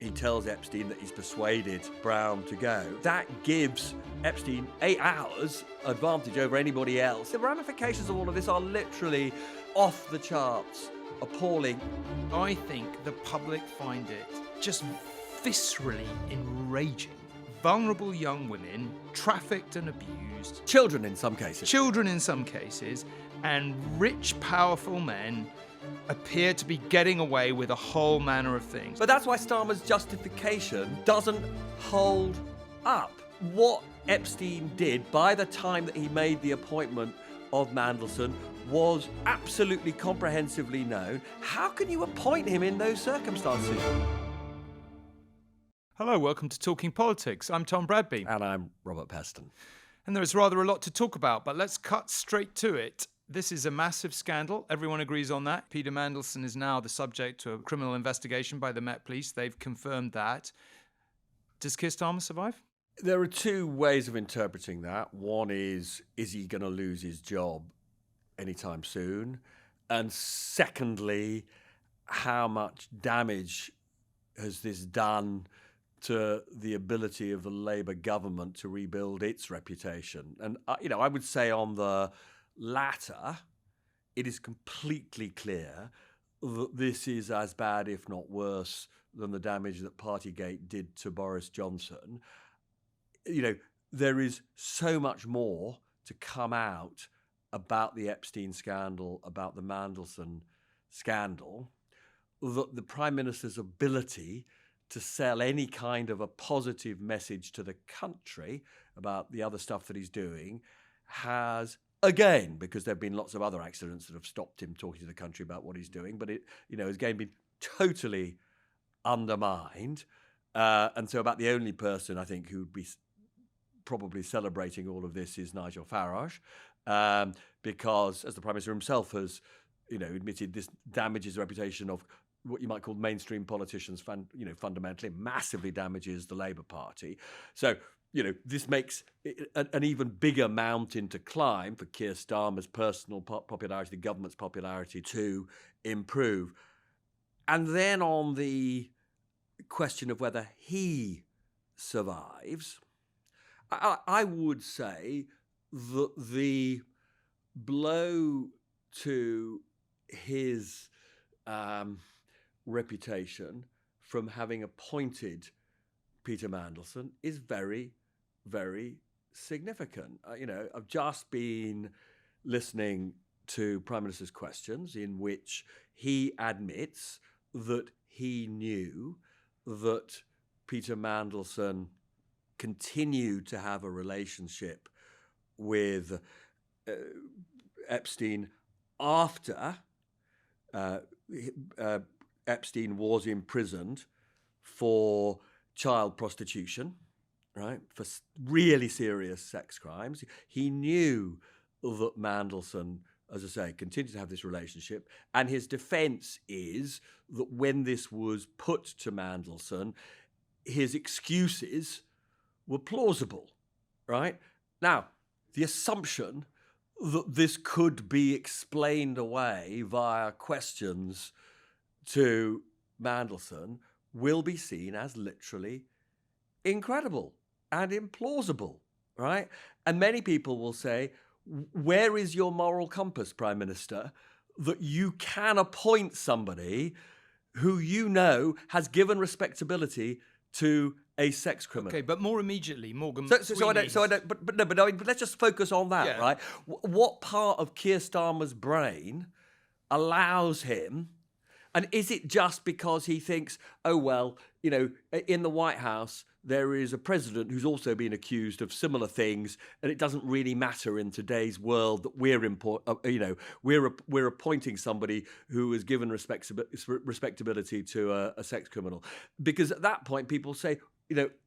He tells Epstein that he's persuaded Brown to go. That gives Epstein 8 hours advantage over anybody else. The ramifications of all of this are literally off the charts, appalling. I think the public find it just viscerally enraging. Vulnerable young women, trafficked and abused. Children in some cases. And rich, powerful men appear to be getting away with a whole manner of things. But that's why Starmer's justification doesn't hold up. What Epstein did by the time that he made the appointment of Mandelson was absolutely comprehensively known. How can you appoint him in those circumstances? Hello, welcome to Talking Politics. I'm Tom Bradby. And I'm Robert Peston. And there is rather a lot to talk about, but let's cut straight to it. This is a massive scandal. Everyone agrees on that. Peter Mandelson is now the subject of a criminal investigation by the Met Police. They've confirmed that. Does Keir Starmer survive? There are two ways of interpreting that. One is he going to lose his job anytime soon? And secondly, how much damage has this done to the ability of the Labour government to rebuild its reputation? And, I would say on the latter, it is completely clear that this is as bad, if not worse, than the damage that Partygate did to Boris Johnson. There is so much more to come out about the Epstein scandal, about the Mandelson scandal, that the Prime Minister's ability to sell any kind of a positive message to the country about the other stuff that he's doing has, again, because there have been lots of other accidents that have stopped him talking to the country about what he's doing, but it, has again been totally undermined. And so about the only person I think who would be probably celebrating all of this is Nigel Farage, because, as the Prime Minister himself has, admitted, this damages the reputation of what you might call mainstream politicians, fundamentally massively damages the Labour Party. So, this makes an even bigger mountain to climb for Keir Starmer's personal popularity, the government's popularity to improve. And then on the question of whether he survives, I would say that the blow to his reputation from having appointed Peter Mandelson is very, very significant. I've just been listening to Prime Minister's questions in which he admits that he knew that Peter Mandelson continued to have a relationship with Epstein after Epstein was imprisoned for child prostitution, right, for really serious sex crimes. He knew that Mandelson, as I say, continued to have this relationship. And his defence is that when this was put to Mandelson, his excuses were plausible, right? Now, the assumption that this could be explained away via questions to Mandelson will be seen as literally incredible and implausible, right? And many people will say, where is your moral compass, Prime Minister, that you can appoint somebody who has given respectability to a sex criminal? Okay, but more immediately, Morgan. But let's just focus on that, Yeah. right? What part of Keir Starmer's brain allows him? And is it just because he thinks, in the White House, there is a president who's also been accused of similar things, and it doesn't really matter in today's world that we're appointing somebody who has given respectability to a sex criminal? Because at that point, people say,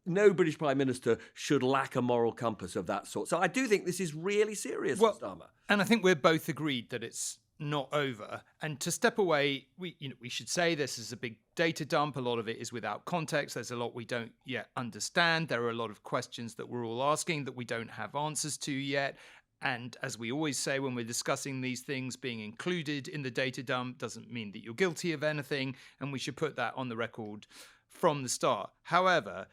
no British Prime Minister should lack a moral compass of that sort. So I do think this is really serious for Starmer. And I think we're both agreed that it's not over. And to step away, we should say this is a big data dump. A lot of it is without context. There's a lot we don't yet understand. There are a lot of questions that we're all asking that we don't have answers to yet. And as we always say when we're discussing these things, being included in the data dump doesn't mean that you're guilty of anything. And we should put that on the record from the start. However,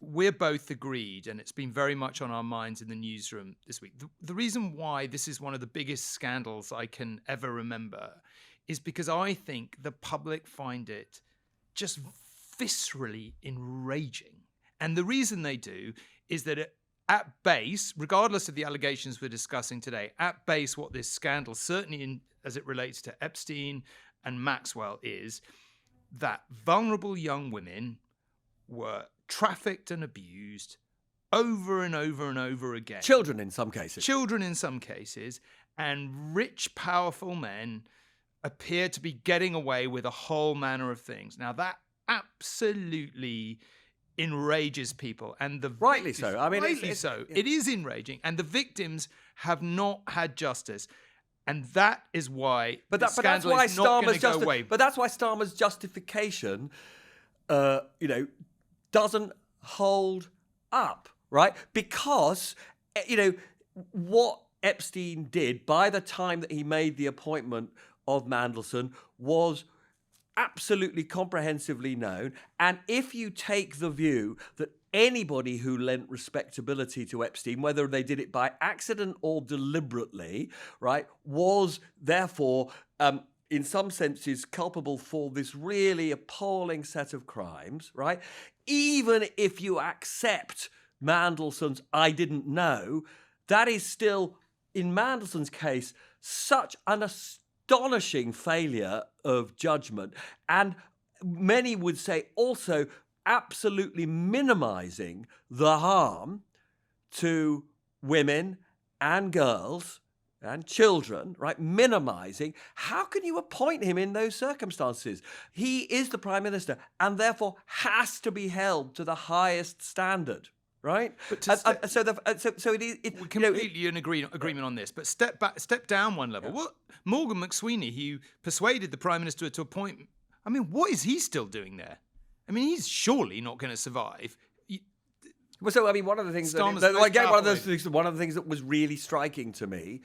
we're both agreed, and it's been very much on our minds in the newsroom this week. The reason why this is one of the biggest scandals I can ever remember is because I think the public find it just viscerally enraging. And the reason they do is that at base, regardless of the allegations we're discussing today, at base, what this scandal, certainly as it relates to Epstein and Maxwell, is that vulnerable young women were trafficked and abused over and over and over again. Children in some cases. Children in some cases. And rich, powerful men appear to be getting away with a whole manner of things. Now, that absolutely enrages people. And rightly so. I mean, rightly so. It is enraging. And the victims have not had justice. And that is why that's why Starmer's justification, doesn't hold up, right? Because, what Epstein did by the time that he made the appointment of Mandelson was absolutely comprehensively known. And if you take the view that anybody who lent respectability to Epstein, whether they did it by accident or deliberately, right, was therefore in some senses culpable for this really appalling set of crimes, right? Even if you accept Mandelson's "I didn't know," that is still, in Mandelson's case, such an astonishing failure of judgment. And many would say also absolutely minimizing the harm to women and girls and children, right? Minimizing. How can you appoint him in those circumstances? He is the Prime Minister and therefore has to be held to the highest standard, right? But so it is. We're completely in agreement on this. But step down one level. Yeah. What Morgan McSweeney, who persuaded the Prime Minister to appoint, I mean, what is he still doing there? I mean, he's surely not going to survive. Well, so I mean, one of the things that was really striking to me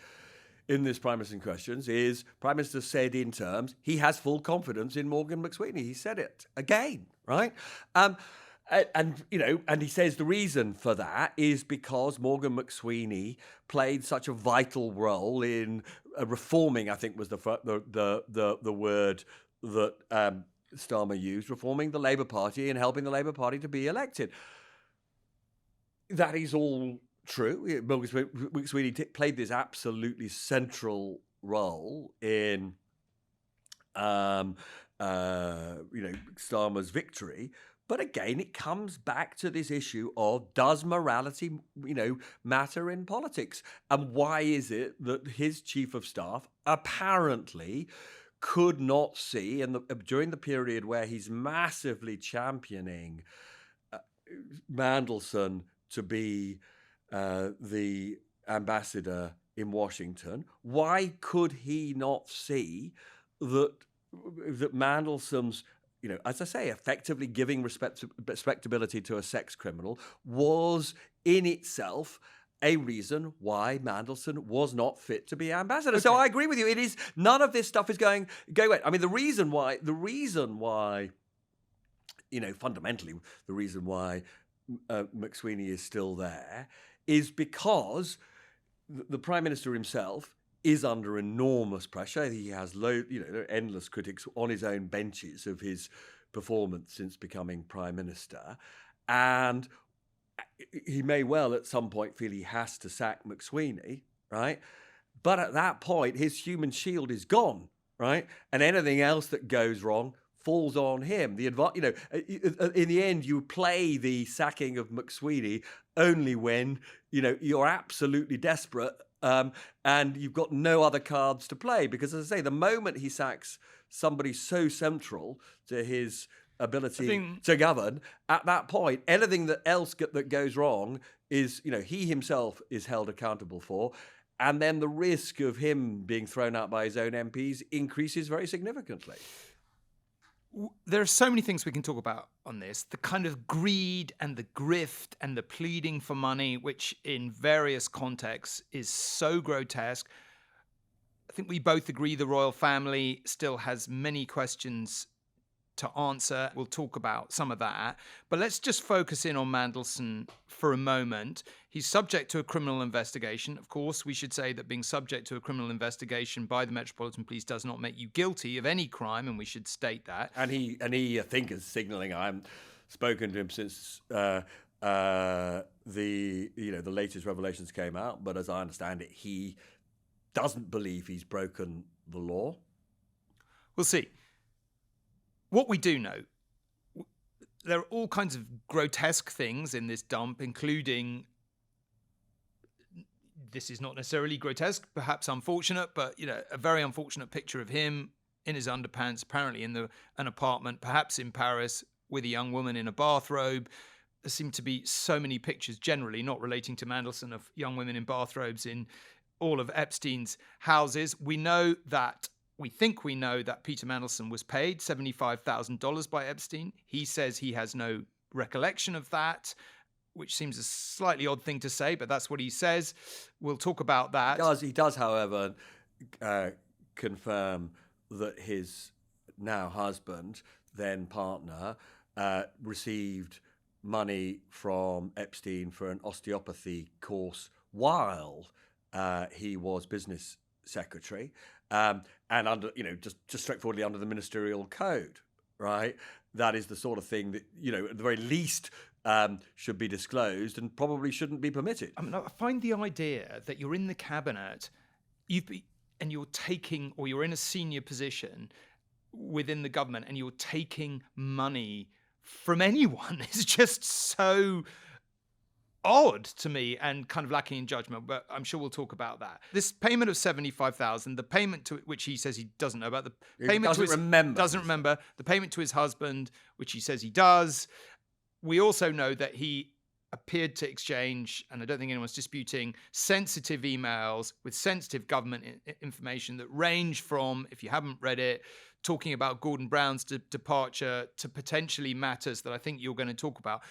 in this Prime Minister's questions is Prime Minister said in terms he has full confidence in Morgan McSweeney. He said it again, right? And he says the reason for that is because Morgan McSweeney played such a vital role in reforming. I think was the word that Starmer used, reforming the Labour Party and helping the Labour Party to be elected. That is all true. Morgan McSweeney played this absolutely central role in, Starmer's victory. But again, it comes back to this issue of, does morality, matter in politics? And why is it that his chief of staff apparently could not see, during the period where he's massively championing Mandelson to be the ambassador in Washington, why could he not see that Mandelson's, as I say, effectively giving respectability to a sex criminal was in itself a reason why Mandelson was not fit to be ambassador. Okay. So I agree with you. It is, none of this stuff is going away. I mean, the reason why, fundamentally, the reason why McSweeney is still there is because the Prime Minister himself is under enormous pressure. He has endless critics on his own benches of his performance since becoming Prime Minister. And he may well at some point feel he has to sack McSweeney, right? But at that point, his human shield is gone, right? And anything else that goes wrong falls on him. In the end, you play the sacking of McSweeney only when, you're absolutely desperate and you've got no other cards to play. Because, as I say, the moment he sacks somebody so central to his ability to govern, at that point, anything that goes wrong is, he himself is held accountable for. And then the risk of him being thrown out by his own MPs increases very significantly. There are so many things we can talk about on this. The kind of greed and the grift and the pleading for money, which in various contexts is so grotesque. I think we both agree the royal family still has many questions to answer. We'll talk about some of that. But let's just focus in on Mandelson for a moment. He's subject to a criminal investigation. Of course, we should say that being subject to a criminal investigation by the Metropolitan Police does not make you guilty of any crime, and we should state that. And he, I think, is signalling. I haven't spoken to him since the latest revelations came out, but as I understand it, he doesn't believe he's broken the law. We'll see. What we do know, there are all kinds of grotesque things in this dump, including, this is not necessarily grotesque, perhaps unfortunate, but a very unfortunate picture of him in his underpants, apparently in an apartment, perhaps in Paris, with a young woman in a bathrobe. There seem to be so many pictures, generally not relating to Mandelson, of young women in bathrobes in all of Epstein's houses. We think we know that Peter Mandelson was paid $75,000 by Epstein. He says he has no recollection of that, which seems a slightly odd thing to say, but that's what he says. We'll talk about that. He does, however, confirm that his now husband, then partner, received money from Epstein for an osteopathy course while he was business secretary. And under, just straightforwardly under the ministerial code, right? That is the sort of thing that, at the very least should be disclosed and probably shouldn't be permitted. I mean, I find the idea that you're in the cabinet, and you're taking, or you're in a senior position within the government and you're taking money from anyone is just so odd to me and kind of lacking in judgment, but I'm sure we'll talk about that. This payment of $75,000, the payment to which he says he doesn't know about, the payment doesn't remember, the payment to his husband, which he says he does. We also know that he appeared to exchange, and I don't think anyone's disputing, sensitive emails with sensitive government information that range from, if you haven't read it, talking about Gordon Brown's departure to potentially matters that I think you're going to talk about.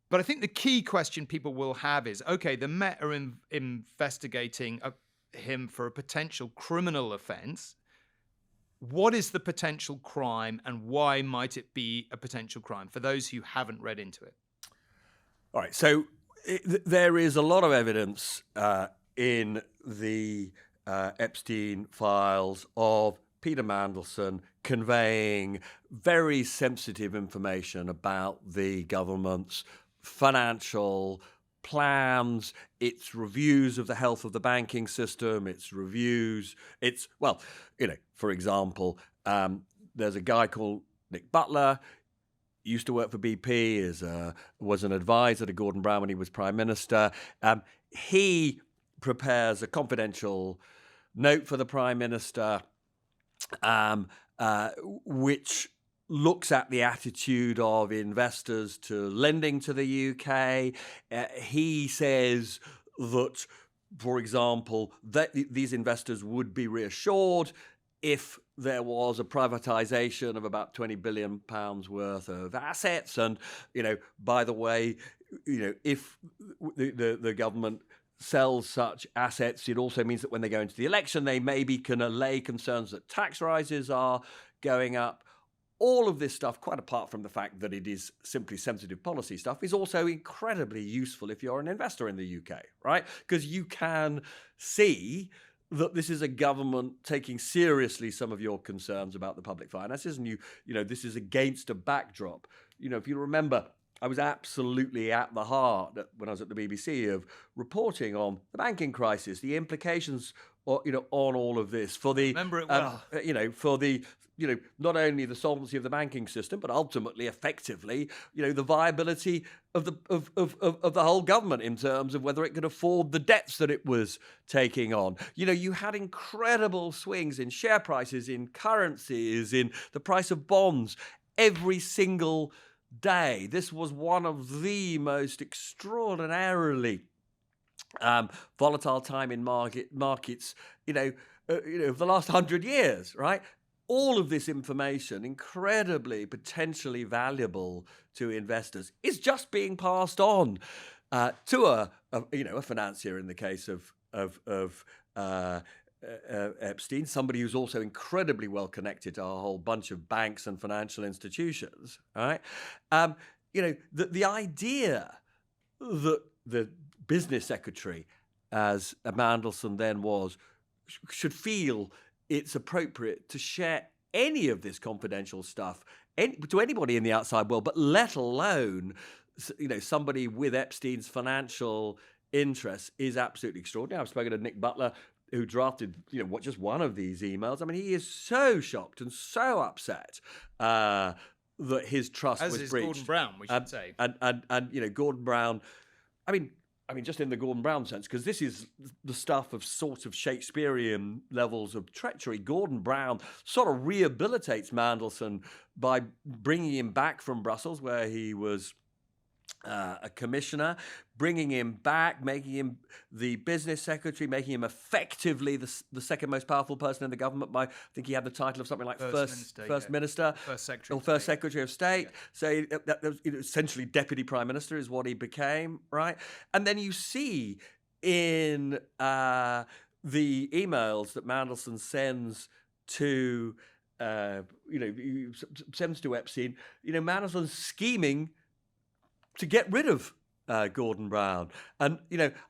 But I think the key question people will have is, okay, the Met are investigating him for a potential criminal offence. What is the potential crime and why might it be a potential crime for those who haven't read into it? All right, so there is a lot of evidence in the Epstein files of Peter Mandelson conveying very sensitive information about the government's financial plans, its reviews of the health of the banking system, for example, there's a guy called Nick Butler, used to work for BP, was an advisor to Gordon Brown when he was Prime Minister. He prepares a confidential note for the Prime Minister, which looks at the attitude of investors to lending to the UK. He says that, for example, that these investors would be reassured if there was a privatisation of about £20 billion worth of assets. And, by the way, if the government sells such assets, it also means that when they go into the election, they maybe can allay concerns that tax rises are going up. All of this stuff, quite apart from the fact that it is simply sensitive policy stuff, is also incredibly useful if you're an investor in the UK, right? Because you can see that this is a government taking seriously some of your concerns about the public finances, and this is against a backdrop. If you remember, I was absolutely at the heart when I was at the BBC of reporting on the banking crisis, the implications, on all of this for the remember it well. For the not only the solvency of the banking system, but ultimately, effectively, the viability of the whole government in terms of whether it could afford the debts that it was taking on. You had incredible swings in share prices, in currencies, in the price of bonds every single day. This was one of the most extraordinarily volatile time in markets, of the last 100 years, right? All of this information, incredibly potentially valuable to investors, is just being passed on to a financier in the case of Epstein, somebody who's also incredibly well connected to a whole bunch of banks and financial institutions, right? The idea that the business secretary, as Mandelson then was, should feel it's appropriate to share any of this confidential stuff to anybody in the outside world, but let alone somebody with Epstein's financial interests, is absolutely extraordinary. I've spoken to Nick Butler, who drafted just one of these emails. I mean, he is so shocked and so upset that his trust was breached. As is Gordon Brown, we should say. And Gordon Brown, I mean, just in the Gordon Brown sense, because this is the stuff of sort of Shakespearean levels of treachery. Gordon Brown sort of rehabilitates Mandelson by bringing him back from Brussels, where he was a commissioner, bringing him back, making him the business secretary, making him effectively the second most powerful person in the government. I think he had the title of something like First Secretary of State. Yeah. So that was, essentially Deputy Prime Minister is what he became, right? And then you see in the emails that Mandelson sends to Epstein, Mandelson's scheming to get rid of Gordon Brown. And,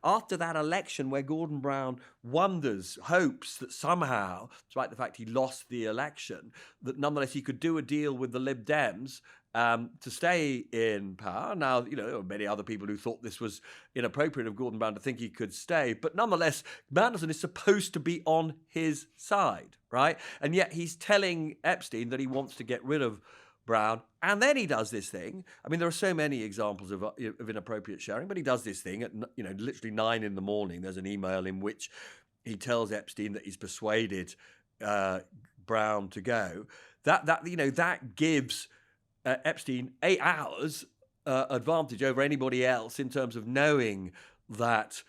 after that election where Gordon Brown hopes that somehow, despite the fact he lost the election, that nonetheless he could do a deal with the Lib Dems to stay in power. Now, there were many other people who thought this was inappropriate of Gordon Brown to think he could stay. But nonetheless, Mandelson is supposed to be on his side, right? And yet he's telling Epstein that he wants to get rid of Brown, and then he does this thing. I mean, there are so many examples of inappropriate sharing, but he does this thing at literally 9 a.m. There's an email in which he tells Epstein that he's persuaded Brown to go. That gives Epstein 8 hours advantage over anybody else in terms of knowing that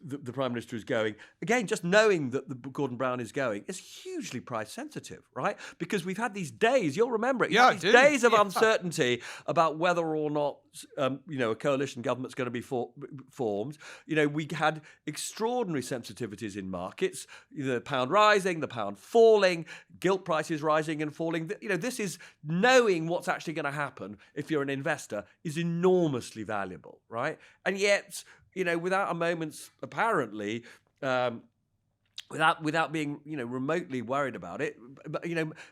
the Prime Minister is going. Again, just knowing that the Gordon Brown is going is hugely price sensitive, right? Because we've had these days, you'll remember it, days of uncertainty about whether or not a coalition government's going to be formed. We had extraordinary sensitivities in markets, the pound rising, the pound falling, gilt prices rising and falling. This is knowing what's actually going to happen if you're an investor is enormously valuable, right? And yet, without a moment's apparently, without being remotely worried about it, but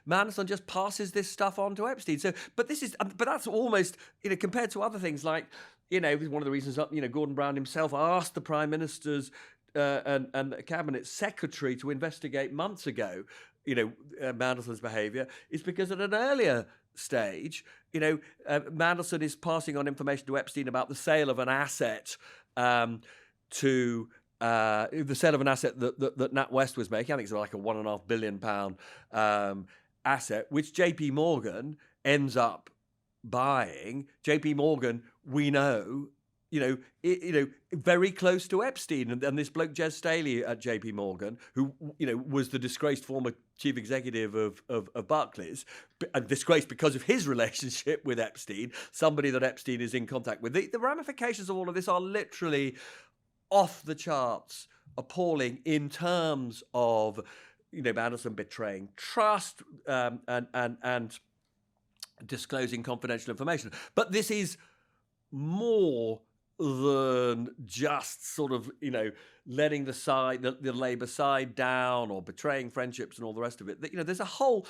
Mandelson just passes this stuff on to Epstein. So, but that's almost compared to other things like one of the reasons Gordon Brown himself asked the Prime Minister's and the Cabinet Secretary to investigate months ago Mandelson's behaviour is because at an earlier stage, Mandelson is passing on information to Epstein about the sale of an asset that NatWest was making. I think it's like a £1.5 billion asset, which JP Morgan ends up buying. JP Morgan, we know, very close to Epstein, and this bloke Jez Staley at JP Morgan, who was the disgraced former chief executive of Barclays, and disgraced because of his relationship with Epstein, somebody that Epstein is in contact with. The ramifications of all of this are literally off the charts, appalling in terms of Mandelson betraying trust and disclosing confidential information. But this is more than just sort of letting the Labour side down or betraying friendships and all the rest of it. There's a whole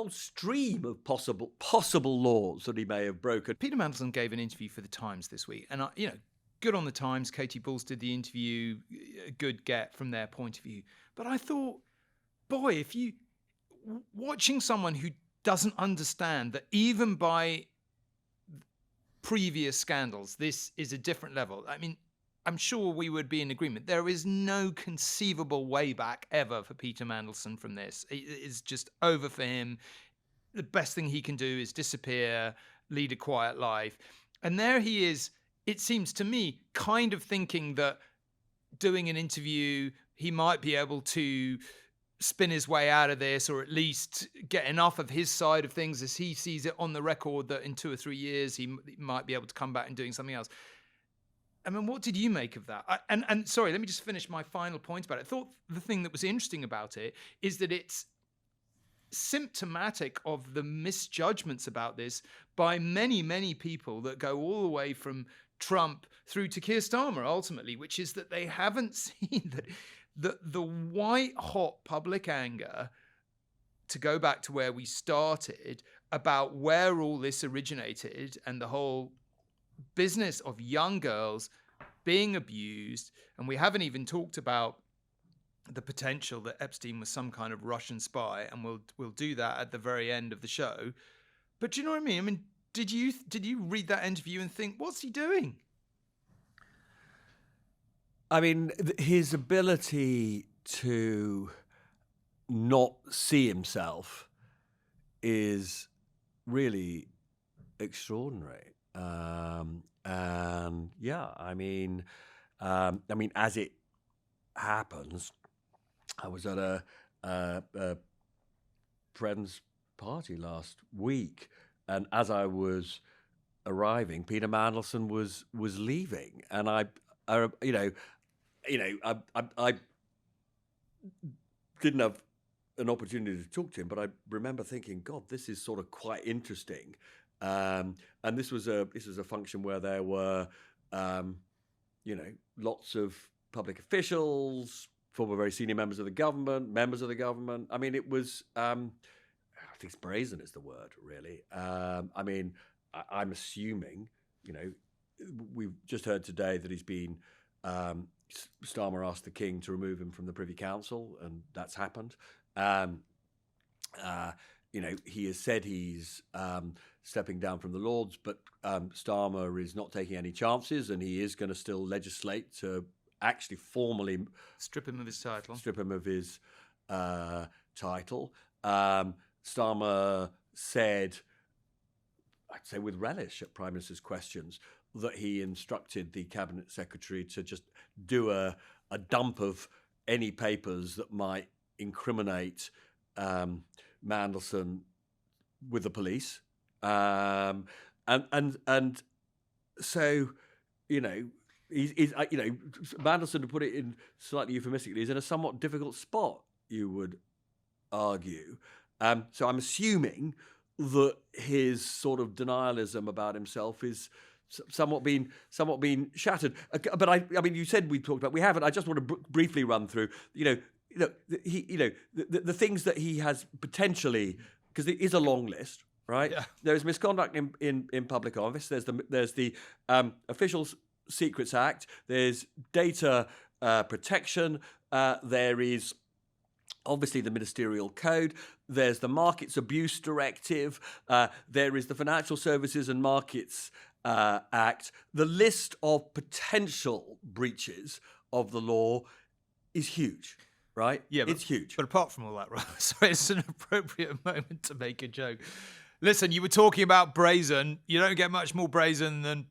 stream of possible laws that he may have broken. Peter Mandelson gave an interview for the Times this week, and good on the Times. Katie Bulls did the interview, a good get from their point of view. But I thought, boy, if you watching someone who doesn't understand that even by previous scandals, this is a different level. I mean, I'm sure we would be in agreement. There is no conceivable way back ever for Peter Mandelson from this. It is just over for him. The best thing he can do is disappear, lead a quiet life. And there he is, it seems to me, kind of thinking that doing an interview, he might be able to spin his way out of this, or at least get enough of his side of things as he sees it on the record that in 2 or 3 years he might be able to come back and doing something else. I mean, what did you make of that? And sorry, let me just finish my final point about it. I thought the thing that was interesting about it is that it's symptomatic of the misjudgments about this by many, many people that go all the way from Trump through to Keir Starmer, ultimately, which is that they haven't seen that the white-hot public anger, to go back to where we started, about where all this originated and the whole business of young girls being abused. And we haven't even talked about the potential that Epstein was some kind of Russian spy, and we'll do that at the very end of the show. But do you know what I mean? I mean, did you read that interview and think, what's he doing? I mean, his ability to not see himself is really extraordinary. And yeah, I mean, as it happens, I was at a friend's party last week, and as I was arriving, Peter Mandelson was leaving, and I didn't have an opportunity to talk to him, but I remember thinking, God, this is sort of quite interesting. And this was a function where there were, lots of public officials, former very senior members of the government. I mean, it was, I think brazen is the word, really. I mean, I'm assuming, we've just heard today that he's been, Starmer asked the King to remove him from the Privy Council, and that's happened. He has said he's stepping down from the Lords, but Starmer is not taking any chances, and he is going to still legislate to actually formally strip him of his title. Starmer said, I'd say with relish at Prime Minister's questions, that he instructed the Cabinet Secretary to just do a dump of any papers that might incriminate Mandelson with the police, and so Mandelson, to put it in slightly euphemistically, is in a somewhat difficult spot, you would argue. So I'm assuming that his sort of denialism about himself is somewhat been shattered. But I mean, you said we talked about. We haven't. I just want to briefly run through. The things that he has potentially, because it is a long list, right? Yeah. There's misconduct in public office. There's the Official Secrets Act. There's data protection. There is obviously the Ministerial Code. There's the Markets Abuse Directive. There is the Financial Services and Markets Act. The list of potential breaches of the law is huge. Right? Yeah, it's huge. But apart from all that, right? Sorry, it's an appropriate moment to make a joke. Listen, you were talking about brazen. You don't get much more brazen than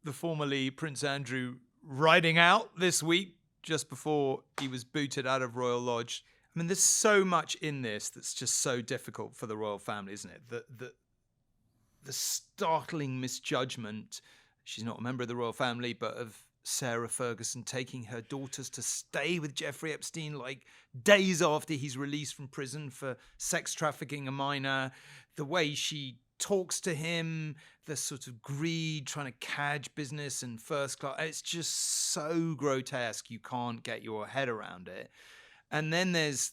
the formerly Prince Andrew riding out this week just before he was booted out of Royal Lodge. I mean, there's so much in this that's just so difficult for the royal family, isn't it? The startling misjudgment. She's not a member of the royal family, but of Sarah Ferguson taking her daughters to stay with Jeffrey Epstein like days after he's released from prison for sex trafficking a minor, the way she talks to him, the sort of greed, trying to cadge business and first class. It's just so grotesque, you can't get your head around it. And then there's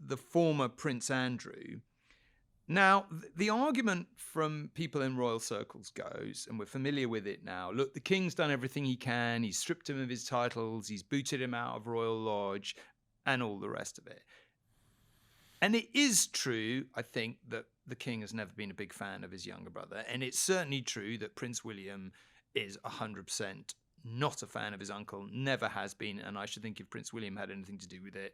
the former Prince Andrew. Now, the argument from people in royal circles goes, and we're familiar with it now, look, the King's done everything he can, he's stripped him of his titles, he's booted him out of Royal Lodge, and all the rest of it. And it is true, I think, that the King has never been a big fan of his younger brother, and it's certainly true that Prince William is 100% not a fan of his uncle, never has been, and I should think if Prince William had anything to do with it,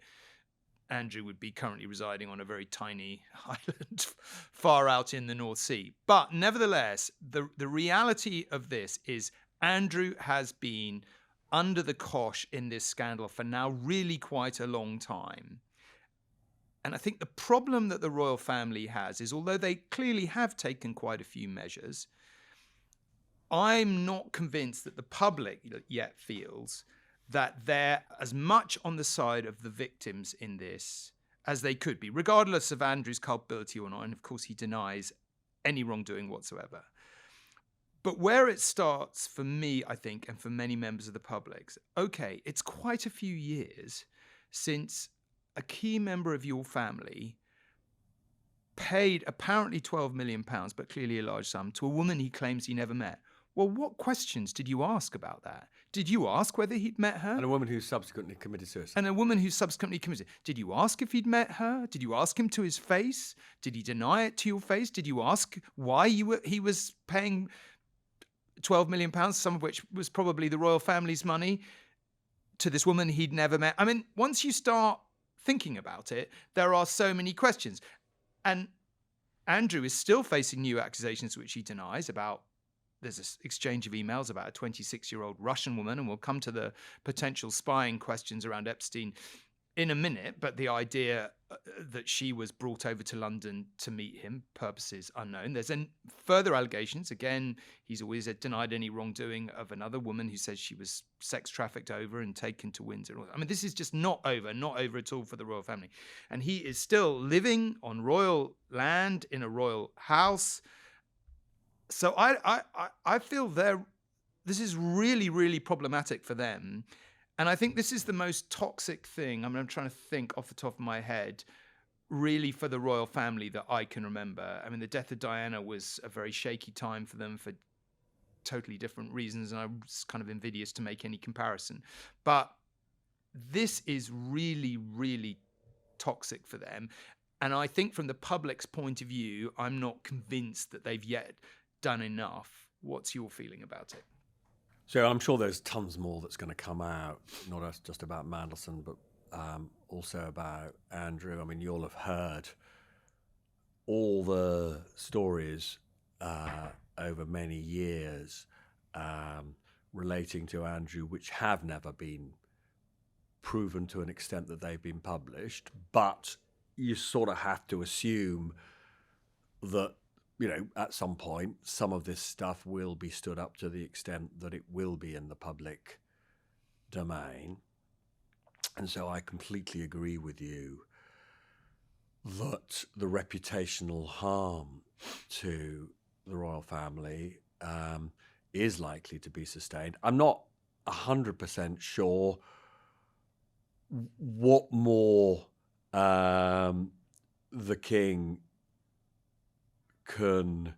Andrew would be currently residing on a very tiny island far out in the North Sea. But nevertheless, the reality of this is Andrew has been under the cosh in this scandal for now really quite a long time. And I think the problem that the royal family has is, although they clearly have taken quite a few measures, I'm not convinced that the public yet feels that they're as much on the side of the victims in this as they could be, regardless of Andrew's culpability or not. And of course, he denies any wrongdoing whatsoever. But where it starts for me, I think, and for many members of the public, okay, it's quite a few years since a key member of your family paid apparently £12 million, but clearly a large sum, to a woman he claims he never met. Well, what questions did you ask about that? Did you ask whether he'd met her? And a woman who subsequently committed suicide. And a woman who subsequently committed. Did you ask if he'd met her? Did you ask him to his face? Did he deny it to your face? Did you ask why he was paying £12 million, some of which was probably the royal family's money, to this woman he'd never met? I mean, once you start thinking about it, there are so many questions. And Andrew is still facing new accusations, which he denies, about there's this exchange of emails about a 26-year-old Russian woman, and we'll come to the potential spying questions around Epstein in a minute, but the idea that she was brought over to London to meet him, purposes unknown. There's further allegations. Again, he's always denied any wrongdoing of another woman who says she was sex trafficked over and taken to Windsor. I mean, this is just not over at all for the royal family. And he is still living on royal land in a royal house. So I feel this is really, really problematic for them. And I think this is the most toxic thing, I mean, I'm trying to think off the top of my head, really for the royal family that I can remember. I mean, the death of Diana was a very shaky time for them for totally different reasons, and I was kind of invidious to make any comparison. But this is really, really toxic for them. And I think from the public's point of view, I'm not convinced that they've yet done enough. What's your feeling about it? So I'm sure there's tons more that's going to come out, not just about Mandelson, but also about Andrew. I mean, you'll have heard all the stories over many years relating to Andrew, which have never been proven to an extent that they've been published. But you sort of have to assume that, you know, at some point, some of this stuff will be stood up to the extent that it will be in the public domain. And so I completely agree with you that the reputational harm to the royal family is likely to be sustained. I'm not 100% sure what more the king can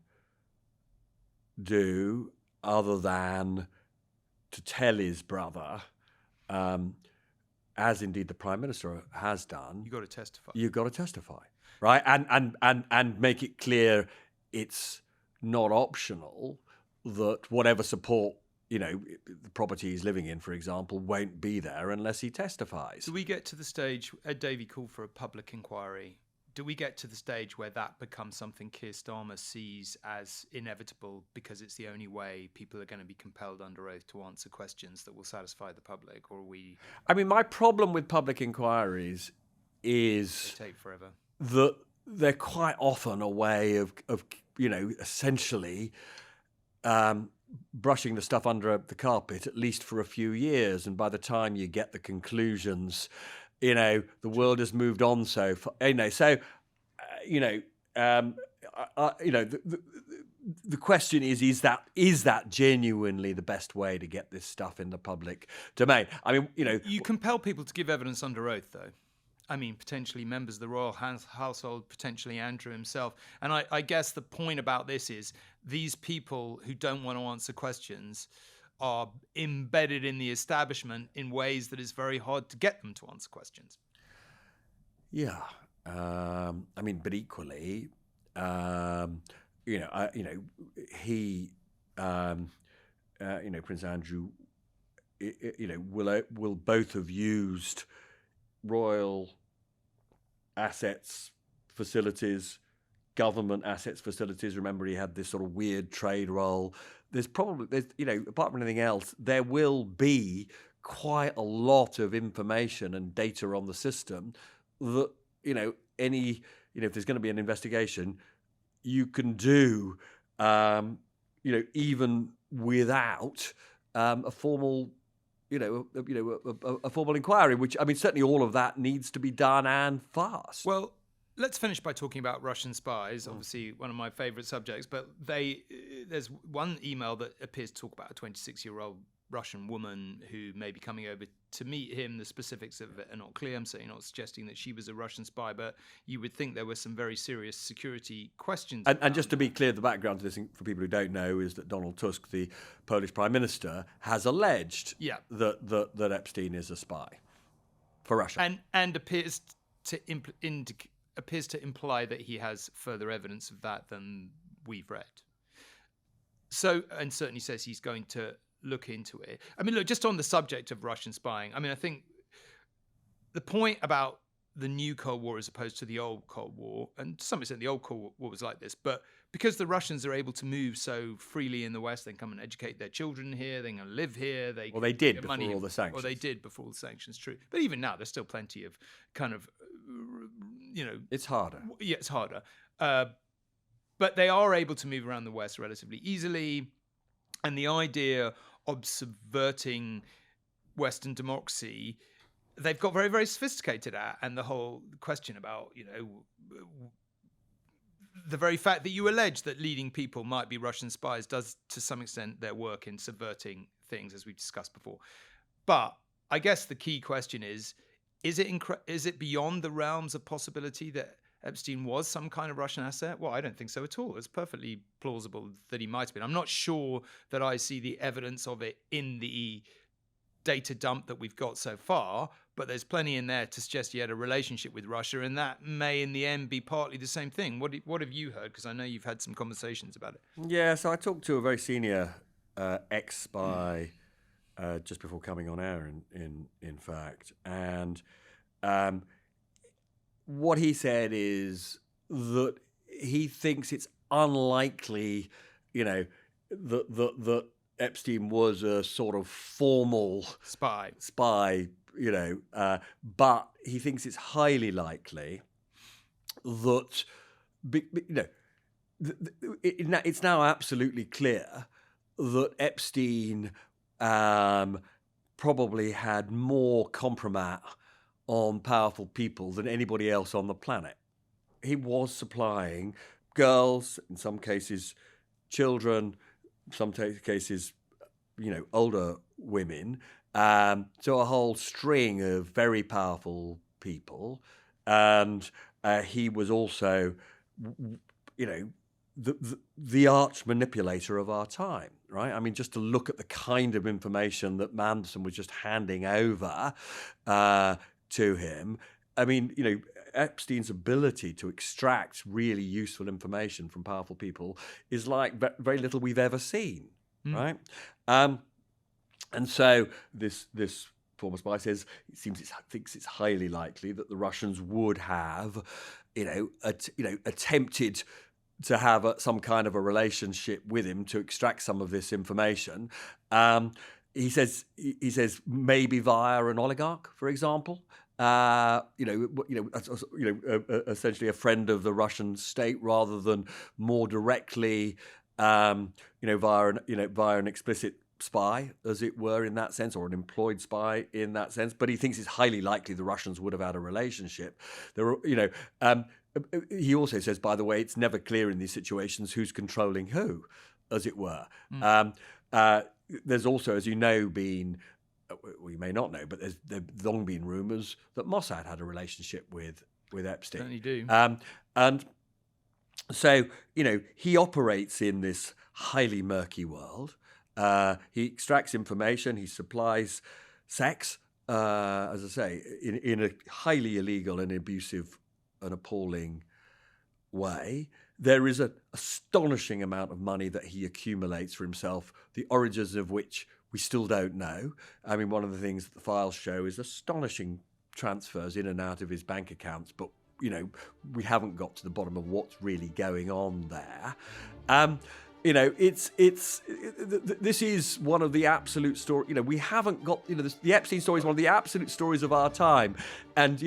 do other than to tell his brother, as indeed the Prime Minister has done. You've got to testify. You've got to testify, right? And make it clear it's not optional, that whatever support, you know, the property he's living in, for example, won't be there unless he testifies. Do we get to the stage, Ed Davey called for a public inquiry, do we get to the stage where that becomes something Keir Starmer sees as inevitable because it's the only way people are going to be compelled under oath to answer questions that will satisfy the public? Or are we... I mean, my problem with public inquiries is... They take forever. That they're quite often a way of you know, essentially brushing the stuff under the carpet, at least for a few years. And by the time you get the conclusions... You know, the world has moved on so far. You know, so the question is that genuinely the best way to get this stuff in the public domain? I mean, you know, you compel people to give evidence under oath, though. I mean, potentially members of the royal household, potentially Andrew himself. And I guess the point about this is these people who don't want to answer questions are embedded in the establishment in ways that it's very hard to get them to answer questions. Yeah, I mean, but equally, Prince Andrew, will both have used royal assets, facilities, government assets, facilities. Remember, he had this sort of weird trade role. There's apart from anything else, there will be quite a lot of information and data on the system that, if there's going to be an investigation, you can do even without a formal, a formal inquiry. Which, I mean, certainly all of that needs to be done and fast. Well, let's finish by talking about Russian spies. Obviously, one of my favourite subjects. But there's one email that appears to talk about a 26-year-old Russian woman who may be coming over to meet him. The specifics of it are not clear. I'm certainly not suggesting that she was a Russian spy, but you would think there were some very serious security questions. And just to be clear, the background to this, for people who don't know, is that Donald Tusk, the Polish Prime Minister, has alleged that Epstein is a spy for Russia, and appears to imply that he has further evidence of that than we've read. So, and certainly says he's going to look into it. I mean, look, just on the subject of Russian spying, I mean, I think the point about the new Cold War as opposed to the old Cold War, and to some extent the old Cold War was like this, but because the Russians are able to move so freely in the West, they can come and educate their children here, they can live here. They did before all the sanctions. Well, they did before the sanctions, true. But even now, there's still plenty of kind of, It's harder. Yeah, it's harder. But they are able to move around the West relatively easily. And the idea of subverting Western democracy, they've got very, very sophisticated at. And the whole question about, the very fact that you allege that leading people might be Russian spies does, to some extent, their work in subverting things, as we've discussed before. But I guess the key question is it beyond the realms of possibility that Epstein was some kind of Russian asset? Well, I don't think so at all. It's perfectly plausible that he might have been. I'm not sure that I see the evidence of it in the data dump that we've got so far, but there's plenty in there to suggest he had a relationship with Russia, and that may in the end be partly the same thing. What have you heard? Because I know you've had some conversations about it. Yeah, so I talked to a very senior ex-spy just before coming on air, in fact, and what he said is that he thinks it's unlikely, that Epstein was a sort of formal spy, but he thinks it's highly likely that, it's now absolutely clear that Epstein probably had more compromat on powerful people than anybody else on the planet. He was supplying girls, in some cases children, some cases, older women, to a whole string of very powerful people. And he was also, the arch manipulator of our time, right? I mean, just to look at the kind of information that Mandelson was just handing over to him. I mean, Epstein's ability to extract really useful information from powerful people is like very little we've ever seen, right? And so this former spy says thinks it's highly likely that the Russians would have, attempted to have some kind of a relationship with him to extract some of this information. He says maybe via an oligarch, for example. Essentially a friend of the Russian state, rather than more directly, via an explicit spy, as it were, in that sense, or an employed spy in that sense. But he thinks it's highly likely the Russians would have had a relationship. He also says, by the way, it's never clear in these situations who's controlling who, as it were. There's also, as you know, been, well, you may not know, but there's long been rumours that Mossad had a relationship with Epstein. Certainly do. And so, he operates in this highly murky world. He extracts information, he supplies sex, as I say, in a highly illegal and abusive and appalling way. There is an astonishing amount of money that he accumulates for himself, the origins of which we still don't know. I mean, one of the things that the files show is astonishing transfers in and out of his bank accounts, but, we haven't got to the bottom of what's really going on there. This is one of the absolute story. We haven't got. The Epstein story is one of the absolute stories of our time, and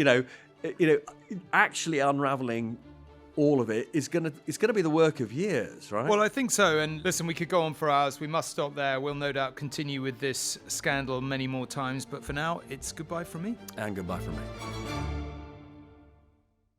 actually unraveling all of it is going to be the work of years, right? Well, I think so. And listen, we could go on for hours. We must stop there. We'll no doubt continue with this scandal many more times. But for now, it's goodbye from me. And goodbye from me.